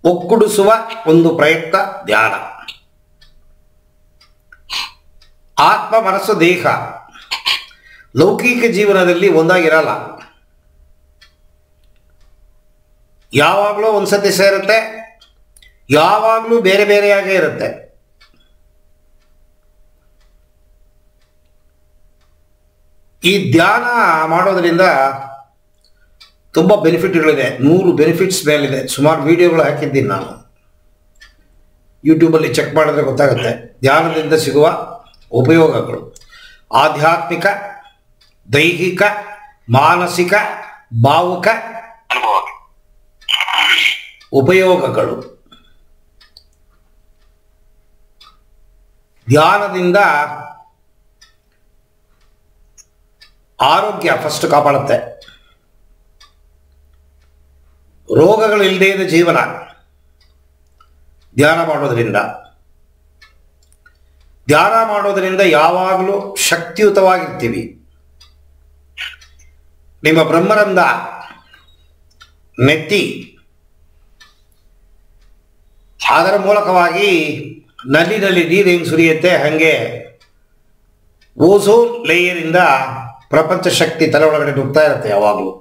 ಒಕ್ಕೂಡಿಸುವ ಒಂದು ಪ್ರಯತ್ನ ಧ್ಯಾನ. ಆತ್ಮ, ಮನಸ್ಸು, ದೇಹ ಲೌಕಿಕ ಜೀವನದಲ್ಲಿ ಒಂದಾಗಿರಲ್ಲ. ಯಾವಾಗಲೂ ಒಂದ್ಸತಿ ಸೇರುತ್ತೆ, ಯಾವಾಗಲೂ ಬೇರೆ ಬೇರೆಯಾಗೇ ಇರುತ್ತೆ. ಈ ಧ್ಯಾನ ಮಾಡೋದ್ರಿಂದ ತುಂಬ ಬೆನಿಫಿಟ್ಗಳಿದೆ. 100 ಬೆನಿಫಿಟ್ಸ್ ಮೇಲಿದೆ. ಸುಮಾರು ವಿಡಿಯೋಗಳು ಹಾಕಿದ್ದೀನಿ ನಾನು. ಯೂಟ್ಯೂಬಲ್ಲಿ ಚೆಕ್ ಮಾಡಿದ್ರೆ ಗೊತ್ತಾಗುತ್ತೆ ಧ್ಯಾನದಿಂದ ಸಿಗುವ ಉಪಯೋಗಗಳು. ಆಧ್ಯಾತ್ಮಿಕ, ದೈಹಿಕ, ಮಾನಸಿಕ, ಭಾವುಕ ಉಪಯೋಗಗಳು. ಧ್ಯಾನದಿಂದ ಆರೋಗ್ಯ ಫಸ್ಟ್ ಕಾಪಾಡುತ್ತೆ. ರೋಗಗಳಿಲ್ಲದೇ ಇದ್ದ ಜೀವನ ಧ್ಯಾನ ಮಾಡೋದ್ರಿಂದ. ಧ್ಯಾನ ಮಾಡೋದ್ರಿಂದ ಯಾವಾಗಲೂ ಶಕ್ತಿಯುತವಾಗಿರ್ತೀವಿ. ನಿಮ್ಮ ಬ್ರಹ್ಮರಂಧ ನೆತ್ತಿ, ಅದರ ಮೂಲಕವಾಗಿ ನಲ್ಲಿ ನೀರು ಹೆಂಗೆ ಸುರಿಯುತ್ತೆ ಹಾಗೆ ಓಝೋನ್ ಲೇಯರಿಂದ ಪ್ರಪಂಚ ಶಕ್ತಿ ತಲೆ ಒಳಗಡೆ ನುಗ್ತಾ ಇರುತ್ತೆ. ಯಾವಾಗಲೂ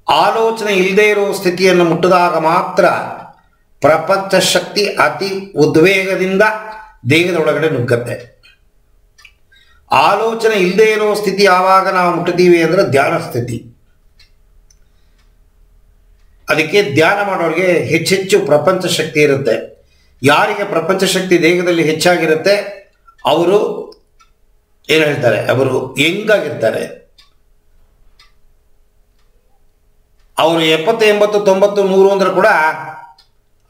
ಆಲೋಚನೆ ಇಲ್ಲದೇ ಇರೋ ಸ್ಥಿತಿಯನ್ನು ಮುಟ್ಟಿದಾಗ ಮಾತ್ರ ಪ್ರಪಂಚ ಶಕ್ತಿ ಅತಿ ಉದ್ವೇಗದಿಂದ ದೇಹದ ಒಳಗಡೆ ನುಗ್ಗತ್ತೆ. ಆಲೋಚನೆ ಇಲ್ಲದೇ ಇರೋ ಸ್ಥಿತಿ ಯಾವಾಗ ನಾವು ಮುಟ್ತೀವಿ ಅಂದರೆ ಧ್ಯಾನ ಸ್ಥಿತಿ. ಅದಕ್ಕೆ ಧ್ಯಾನ ಮಾಡೋರಿಗೆ ಹೆಚ್ಚೆಚ್ಚು ಪ್ರಪಂಚ ಶಕ್ತಿ ಇರುತ್ತೆ. ಯಾರಿಗೆ ಪ್ರಪಂಚ ಶಕ್ತಿ ದೇಹದಲ್ಲಿ ಹೆಚ್ಚಾಗಿರುತ್ತೆ ಅವರು ಏನು ಹೇಳ್ತಾರೆ, ಅವರು ಹೆಂಗಾಗಿರ್ತಾರೆ. ಅವರು 70, 80, 90, 100 ಅಂದ್ರೆ ಕೂಡ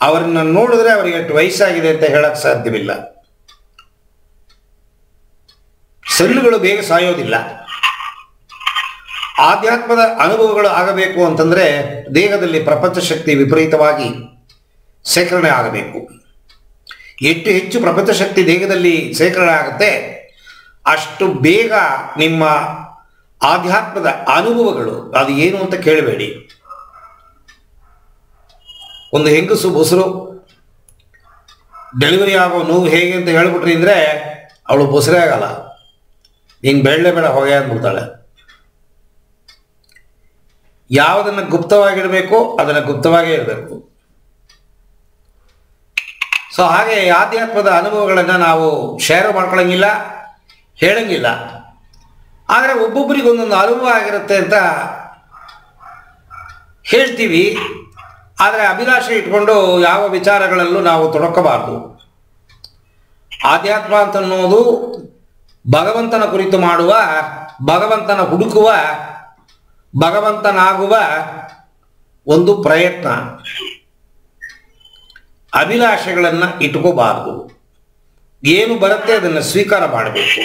ಅವರನ್ನ ನೋಡಿದ್ರೆ ಅವರಿಗೆ ಎಷ್ಟು ವಯಸ್ಸಾಗಿದೆ ಅಂತ ಹೇಳಕ್ ಸಾಧ್ಯವಿಲ್ಲ. ಸೆಲ್ಲುಗಳು ಬೇಗ ಸಾಯೋದಿಲ್ಲ. ಆಧ್ಯಾತ್ಮದ ಅನುಭವಗಳು ಆಗಬೇಕು ಅಂತಂದ್ರೆ ದೇಹದಲ್ಲಿ ಪ್ರಪಂಚ ಶಕ್ತಿ ವಿಪರೀತವಾಗಿ ಶೇಖರಣೆ ಆಗಬೇಕು. ಹೆಚ್ಚು ಪ್ರಪಂಚ ಶಕ್ತಿ ದೇಹದಲ್ಲಿ ಶೇಖರಣೆ ಆಗುತ್ತೆ, ಅಷ್ಟು ಬೇಗ ನಿಮ್ಮ ಆಧ್ಯಾತ್ಮದ ಅನುಭವಗಳು ಅದು ಏನು ಅಂತ ಕೇಳಬೇಡಿ. ಒಂದು ಹೆಂಗಸು ಬೊಸರು ಡೆಲಿವರಿ ಆಗೋ ನೋವು ಹೇಗೆ ಅಂತ ಹೇಳ್ಬಿಟ್ರಿ ಅಂದರೆ ಅವಳು ಬೊಸರೇ ಆಗಲ್ಲ, ಹಿಂಗೆ ಬೇಡ ಹೊಗೆ ಅಂದ್ಬಿಡ್ತಾಳೆ. ಯಾವುದನ್ನು ಗುಪ್ತವಾಗಿಡಬೇಕು ಅದನ್ನು ಗುಪ್ತವಾಗೇ ಇರಬೇಕು. ಸೊ ಹಾಗೆ ಆಧ್ಯಾತ್ಮದ ಅನುಭವಗಳನ್ನು ನಾವು ಶೇರ್ ಮಾಡ್ಕೊಳಂಗಿಲ್ಲ, ಹೇಳಂಗಿಲ್ಲ. ಆದರೆ ಒಬ್ಬೊಬ್ಬರಿಗೆ ಒಂದೊಂದು ಅನುಭವ ಆಗಿರುತ್ತೆ ಅಂತ ಹೇಳ್ತೀವಿ. ಆದರೆ ಅಭಿಲಾಷೆ ಇಟ್ಕೊಂಡು ಯಾವ ವಿಚಾರಗಳಲ್ಲೂ ನಾವು ತೊಡಕಬಾರ್ದು. ಆಧ್ಯಾತ್ಮ ಅಂತನ್ನೋದು ಭಗವಂತನ ಕುರಿತು ಮಾಡುವ, ಭಗವಂತನ ಹುಡುಕುವ, ಭಗವಂತನಾಗುವ ಒಂದು ಪ್ರಯತ್ನ. ಅಭಿಲಾಷೆಗಳನ್ನು ಇಟ್ಕೋಬಾರ್ದು. ಏನು ಬರುತ್ತೆ ಅದನ್ನು ಸ್ವೀಕಾರ ಮಾಡಬೇಕು.